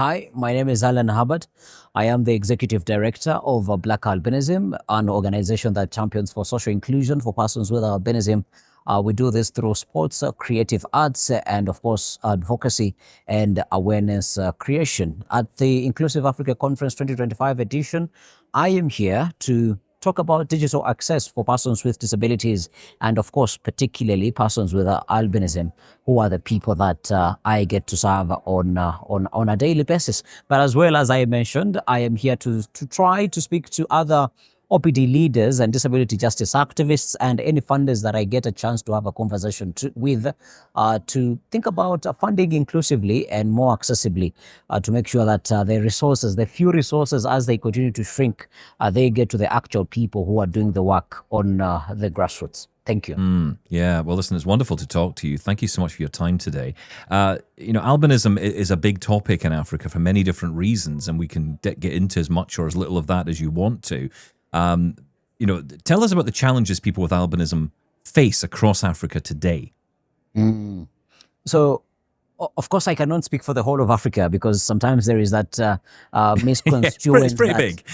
Hi, my name is Alan Herbert. I am the Executive Director of Black Albinism, an organization that champions for social inclusion for persons with albinism. We do this through sports, creative arts, and of course, advocacy and awareness creation. At the Inclusive Africa Conference 2025 edition, I am here to talk about digital access for persons with disabilities and, of course, particularly persons with albinism, who are the people that I get to serve on a daily basis. But as well as I mentioned, I am here to try to speak to other OPD leaders and disability justice activists and any funders that I get a chance to have a conversation with to think about funding inclusively and more accessibly to make sure that the resources, the few resources as they continue to shrink, they get to the actual people who are doing the work on the grassroots. Thank you. Yeah, well, listen, it's wonderful to talk to you. Thank you so much for your time today. Albinism is a big topic in Africa for many different reasons, and we can get into as much or as little of that as you want to. Tell us about the challenges people with albinism face across Africa today. So, of course, I cannot speak for the whole of Africa because sometimes there is that misconstruence. It's pretty big.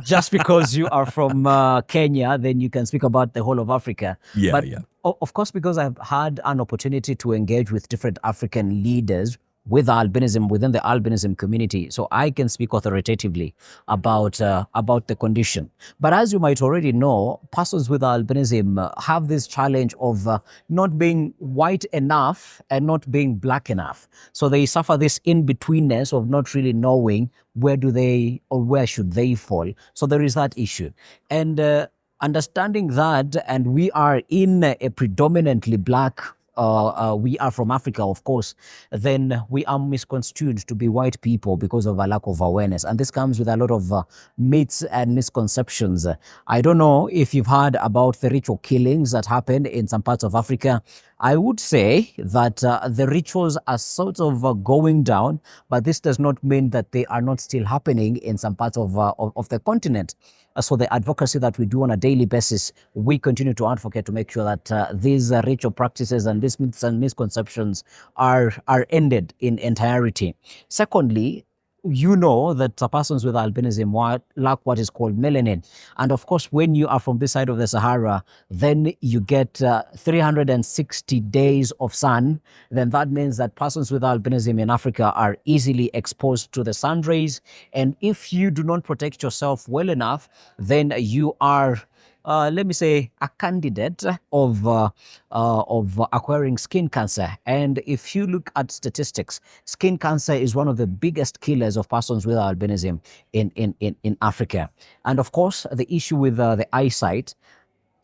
Just because you are from Kenya, then you can speak about the whole of Africa. But of course, because I've had an opportunity to engage with different African leaders with albinism, within the albinism community, so I can speak authoritatively about the condition. But as you might already know, persons with albinism have this challenge of not being white enough and not being black enough. So they suffer this in-betweenness of not really knowing where do they or where should they fall. So there is that issue. And understanding that, and we are in a predominantly black we are from Africa, of course, then we are misconstrued to be white people because of a lack of awareness. And this comes with a lot of myths and misconceptions. I don't know if you've heard about the ritual killings that happened in some parts of Africa. I would say that the rituals are sort of going down, but this does not mean that they are not still happening in some parts of the continent. So the advocacy that we do on a daily basis, we continue to advocate to make sure that these ritual practices and these myths and misconceptions are ended in entirety. Secondly, you know that persons with albinism lack what is called melanin. And of course, when you are from this side of the Sahara, then you get 360 days of sun. Then that means that persons with albinism in Africa are easily exposed to the sun rays. And if you do not protect yourself well enough, then you are let me say, a candidate of acquiring skin cancer. And if you look at statistics, skin cancer is one of the biggest killers of persons with albinism in Africa. And of course, the issue with the eyesight,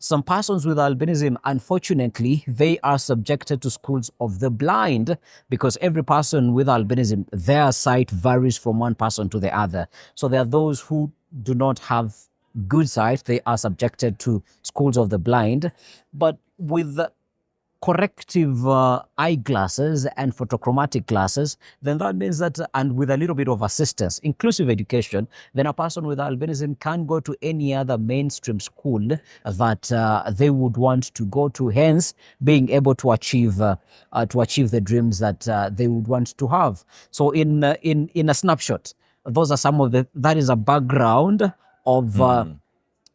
some persons with albinism, unfortunately, they are subjected to schools of the blind because every person with albinism, their sight varies from one person to the other. So there are those who do not have good sight, they are subjected to schools of the blind. But with corrective eyeglasses and photochromatic glasses, then that means that, and with a little bit of assistance, inclusive education, then a person with albinism can go to any other mainstream school that they would want to go to, hence being able to achieve the dreams that they would want to have. So in a snapshot, those are some of that is a background of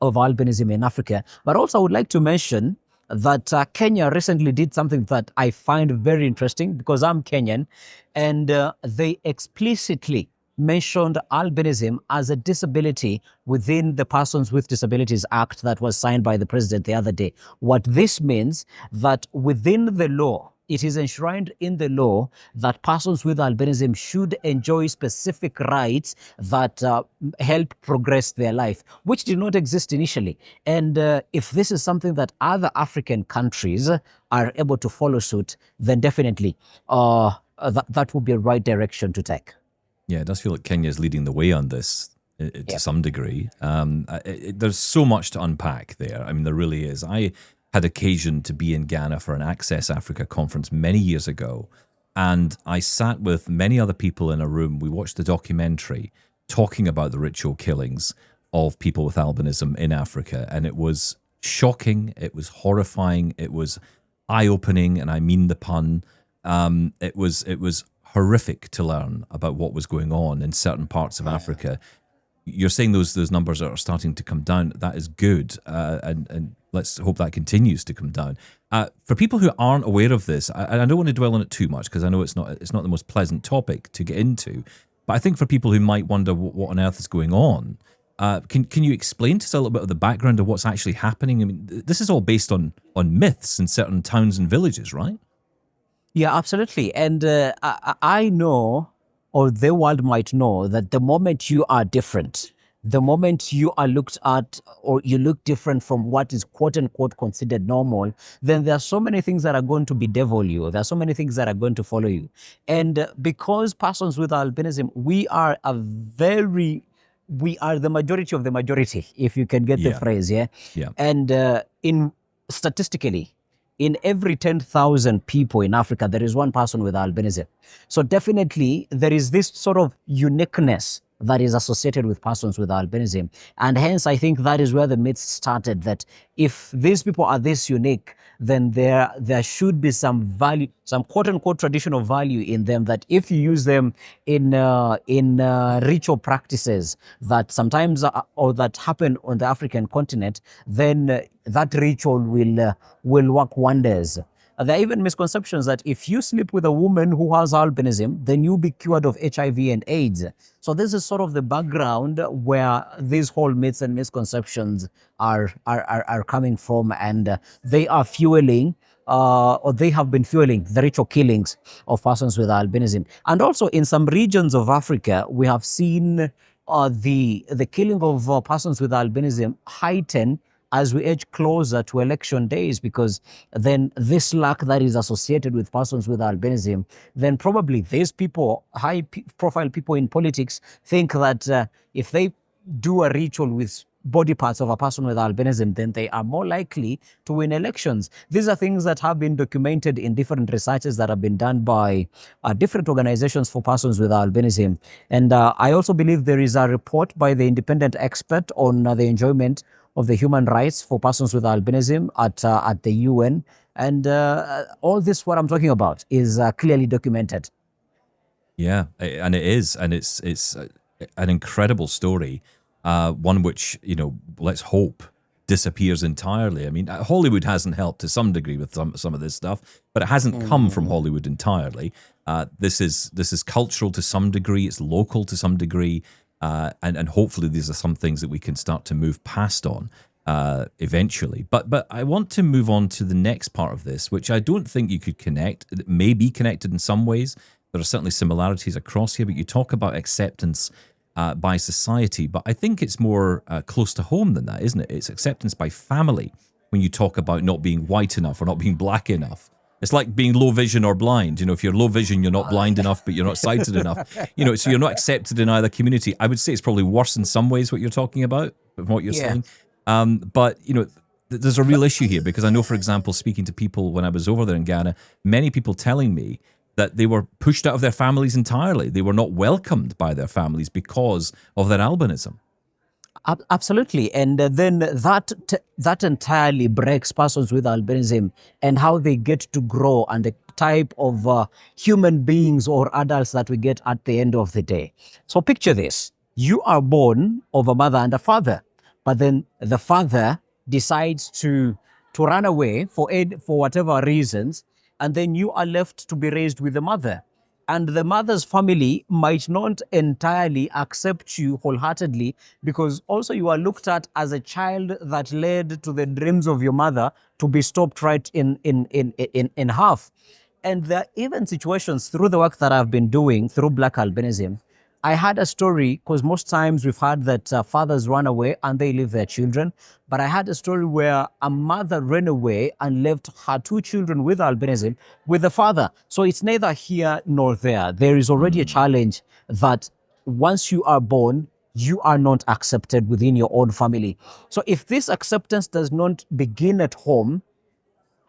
albinism in Africa. But also I would like to mention that Kenya recently did something that I find very interesting because I'm Kenyan, and they explicitly mentioned albinism as a disability within the Persons with Disabilities Act that was signed by the president the other day. What this means that within the law, it is enshrined in the law that persons with albinism should enjoy specific rights that help progress their life, which did not exist initially. And if this is something that other African countries are able to follow suit, then definitely that would be a right direction to take. Yeah, it does feel like Kenya is leading the way on this to some degree. There's so much to unpack there. I mean, there really is. I had occasion to be in Ghana for an Access Africa conference many years ago, and I sat with many other people in a room. We watched the documentary talking about the ritual killings of people with albinism in Africa, and it was shocking, it was horrifying, it was eye-opening, and I mean the pun. It was horrific to learn about what was going on in certain parts of Africa. You're saying those numbers are starting to come down. That is good, and let's hope that continues to come down. For people who aren't aware of this, I don't want to dwell on it too much because I know it's not the most pleasant topic to get into. But I think for people who might wonder what on earth is going on, can you explain to us a little bit of the background of what's actually happening? I mean, this is all based on myths in certain towns and villages, right? Yeah, absolutely. And I know, or the world might know, that the moment you are different, the moment you are looked at or you look different from what is quote unquote considered normal, then there are so many things that are going to bedevil you. There are so many things that are going to follow you. And because persons with albinism, we are the majority of the majority, if you can get the phrase, yeah? Yeah. And in statistically, in every 10,000 people in Africa, there is one person with albinism. So definitely there is this sort of uniqueness that is associated with persons with albinism. And hence, I think that is where the myth started, that if these people are this unique, then there should be some value, some quote unquote traditional value in them, that if you use them in ritual practices that sometimes or that happen on the African continent, then that ritual will work wonders. There are even misconceptions that if you sleep with a woman who has albinism, then you'll be cured of HIV and AIDS. So this is sort of the background where these whole myths and misconceptions are coming from, and they are fueling or they have been fueling the ritual killings of persons with albinism. And also in some regions of Africa, we have seen the killing of persons with albinism heighten as we edge closer to election days, because then this luck that is associated with persons with albinism, then probably these people, high-profile people in politics, think that if they do a ritual with body parts of a person with albinism, then they are more likely to win elections. These are things that have been documented in different researches that have been done by different organizations for persons with albinism. And I also believe there is a report by the independent expert on the enjoyment of the human rights for persons with albinism at the UN. And all this, what I'm talking about, is clearly documented. Yeah, and it is. And it's an incredible story, one which, let's hope disappears entirely. I mean, Hollywood hasn't helped to some degree with some of this stuff, but it hasn't come from Hollywood entirely. This is cultural to some degree. It's local to some degree. And hopefully these are some things that we can start to move past on eventually. But I want to move on to the next part of this, which I don't think you could connect. It may be connected in some ways. There are certainly similarities across here, but you talk about acceptance by society. But I think it's more close to home than that, isn't it? It's acceptance by family when you talk about not being white enough or not being black enough. It's like being low vision or blind. If you're low vision, you're not blind enough, but you're not sighted enough. So you're not accepted in either community. I would say it's probably worse in some ways what you're talking about, from what you're saying. But there's a real issue here, because I know, for example, speaking to people when I was over there in Ghana, many people telling me that they were pushed out of their families entirely. They were not welcomed by their families because of their albinism. Absolutely. And then that entirely breaks persons with albinism and how they get to grow and the type of human beings or adults that we get at the end of the day. So picture this. You are born of a mother and a father, but then the father decides to run away for whatever reasons, and then you are left to be raised with the mother. And the mother's family might not entirely accept you wholeheartedly, because also you are looked at as a child that led to the dreams of your mother to be stopped right in half. And there are even situations through the work that I've been doing through Black Albinism. I had a story, because most times we've had that fathers run away and they leave their children. But I had a story where a mother ran away and left her two children with albinism with the father. So it's neither here nor there. There is already a challenge that once you are born, you are not accepted within your own family. So if this acceptance does not begin at home,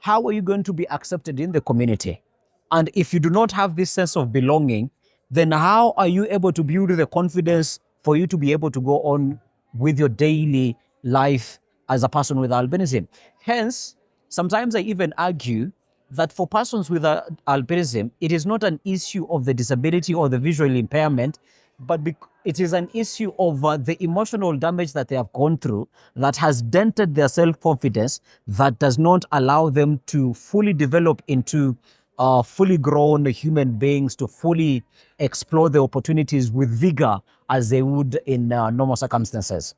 how are you going to be accepted in the community? And if you do not have this sense of belonging, then how are you able to build the confidence for you to be able to go on with your daily life as a person with albinism? Hence, sometimes I even argue that for persons with albinism, it is not an issue of the disability or the visual impairment, but it is an issue of the emotional damage that they have gone through that has dented their self-confidence, that does not allow them to fully develop into fully grown human beings, to fully explore the opportunities with vigor as they would in normal circumstances.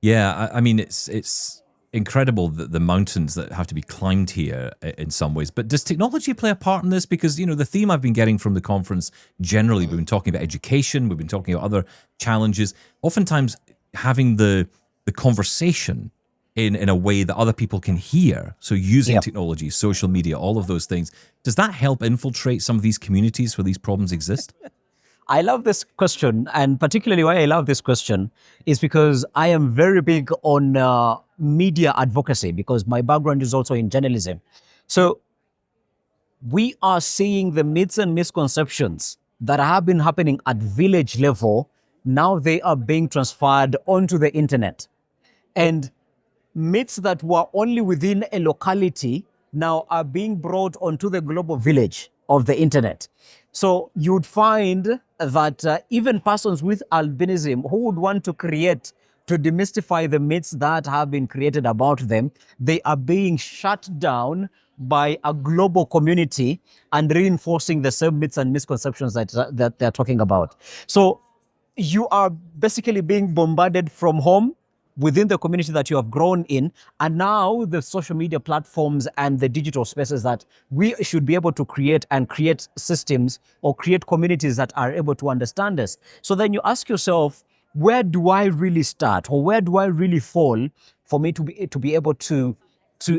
Yeah, I mean, it's incredible that the mountains that have to be climbed here in some ways. But does technology play a part in this? Because, you know, the theme I've been getting from the conference generally, we've been talking about education, we've been talking about other challenges. Oftentimes, having the conversation in a way that other people can hear. So using technology, social media, all of those things. Does that help infiltrate some of these communities where these problems exist? I love this question, and particularly why I love this question is because I am very big on media advocacy, because my background is also in journalism. So we are seeing the myths and misconceptions that have been happening at village level. Now they are being transferred onto the internet. And myths that were only within a locality now are being brought onto the global village of the internet. So you'd find that even persons with albinism who would want to demystify the myths that have been created about them, they are being shut down by a global community and reinforcing the same myths and misconceptions that they're talking about. So you are basically being bombarded from home within the community that you have grown in, and now the social media platforms and the digital spaces that we should be able to create systems or create communities that are able to understand us. So then you ask yourself, where do I really start, or where do I really fall for me to be able to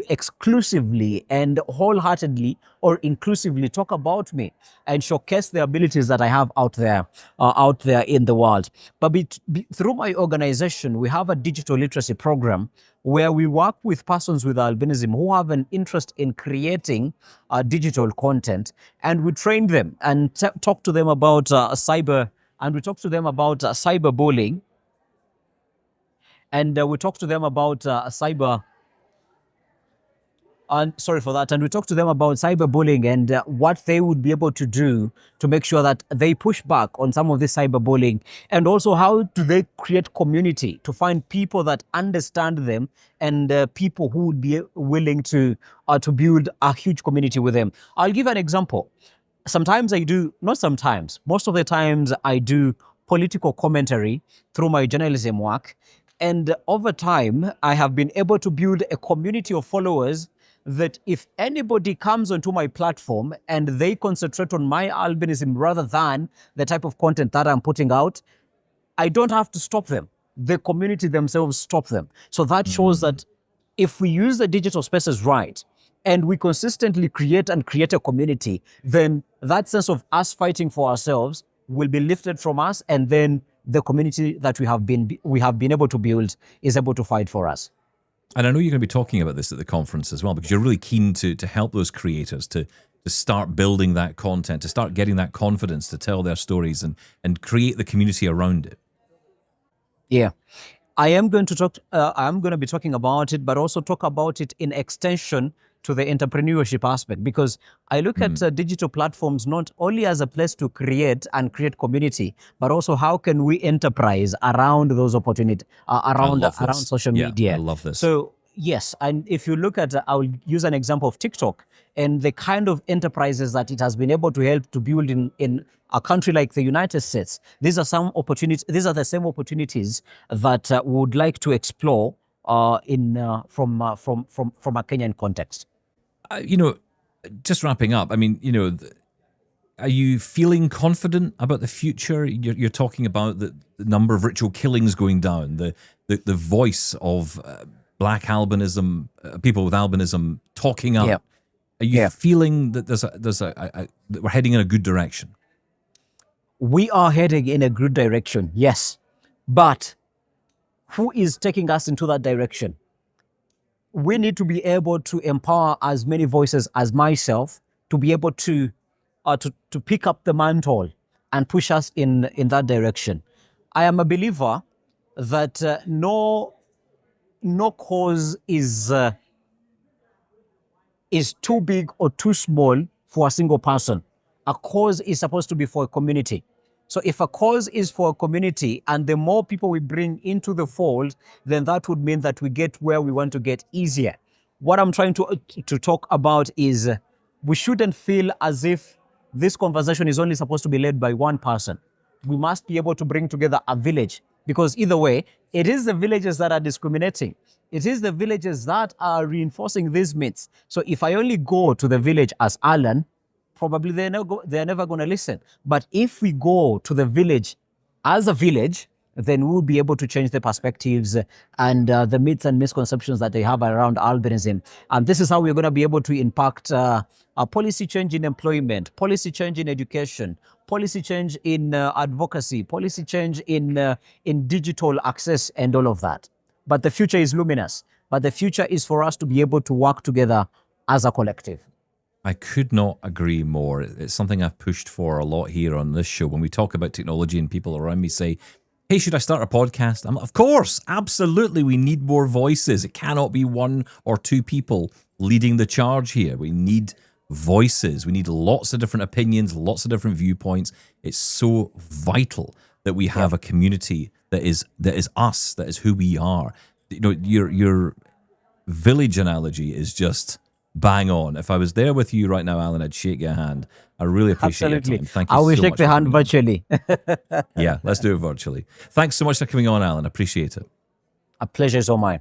exclusively and wholeheartedly or inclusively talk about me and showcase the abilities that I have out there in the world. But through my organization, we have a digital literacy program where we work with persons with albinism who have an interest in creating digital content, and we train them and talk to them about cyberbullying, and we talk to them about cyber. Sorry for that. And we talk to them about cyberbullying and what they would be able to do to make sure that they push back on some of this cyberbullying. And also, how do they create community to find people that understand them, and people who would be willing to build a huge community with them. I'll give an example. Sometimes I do, not sometimes, most of the times I do political commentary through my journalism work. And over time, I have been able to build a community of followers that if anybody comes onto my platform and they concentrate on my albinism rather than the type of content that I'm putting out, I don't have to stop them. The community themselves stop them. So that shows that if we use the digital spaces right, and we consistently create a community, then that sense of us fighting for ourselves will be lifted from us, and then the community that we have been able to build is able to fight for us. And I know you're going to be talking about this at the conference as well, because you're really keen to help those creators to start building that content, to start getting that confidence to tell their stories and create the community around it. Yeah. I am going to be talking about it, but also talk about it in extension to the entrepreneurship aspect, because I look at digital platforms not only as a place to create community, but also how can we enterprise around those opportunities, around social media. I love this. So yes, and if you look at, I'll use an example of TikTok and the kind of enterprises that it has been able to help to build in a country like the United States. These are some opportunities. These are the same opportunities that we would like to explore from a Kenyan context. Just wrapping up. I mean, are you feeling confident about the future? You're talking about the number of ritual killings going down, the voice of Black albinism, people with albinism talking up. Yeah. Are you feeling that that we're heading in a good direction? We are heading in a good direction, yes. But who is taking us into that direction? We need to be able to empower as many voices as myself to be able to pick up the mantle and push us in that direction. I am a believer that no cause is is too big or too small for a single person. A cause is supposed to be for a community. So if a cause is for a community and the more people we bring into the fold, then that would mean that we get where we want to get easier. What I'm trying to talk about is we shouldn't feel as if this conversation is only supposed to be led by one person. We must be able to bring together a village, because either way, it is the villages that are discriminating. It is the villages that are reinforcing these myths. So if I only go to the village as Alan, probably they're never going to listen. But if we go to the village as a village, then we'll be able to change the perspectives and the myths and misconceptions that they have around albinism. And this is how we're going to be able to impact a policy change in employment, policy change in education, policy change in advocacy, policy change in digital access and all of that. But the future is luminous. But the future is for us to be able to work together as a collective. I could not agree more. It's something I've pushed for a lot here on this show. When we talk about technology and people around me say, hey, should I start a podcast? I'm like, of course, absolutely. We need more voices. It cannot be one or two people leading the charge here. We need voices. We need lots of different opinions, lots of different viewpoints. It's so vital that we have a community that is us, that is who we are. You know, your village analogy is just bang on. If I was there with you right now, Alan, I'd shake your hand. I really appreciate your time. Thank you so much. I will shake the hand virtually. Yeah, let's do it virtually. Thanks so much for coming on, Alan. I appreciate it. A pleasure is all mine.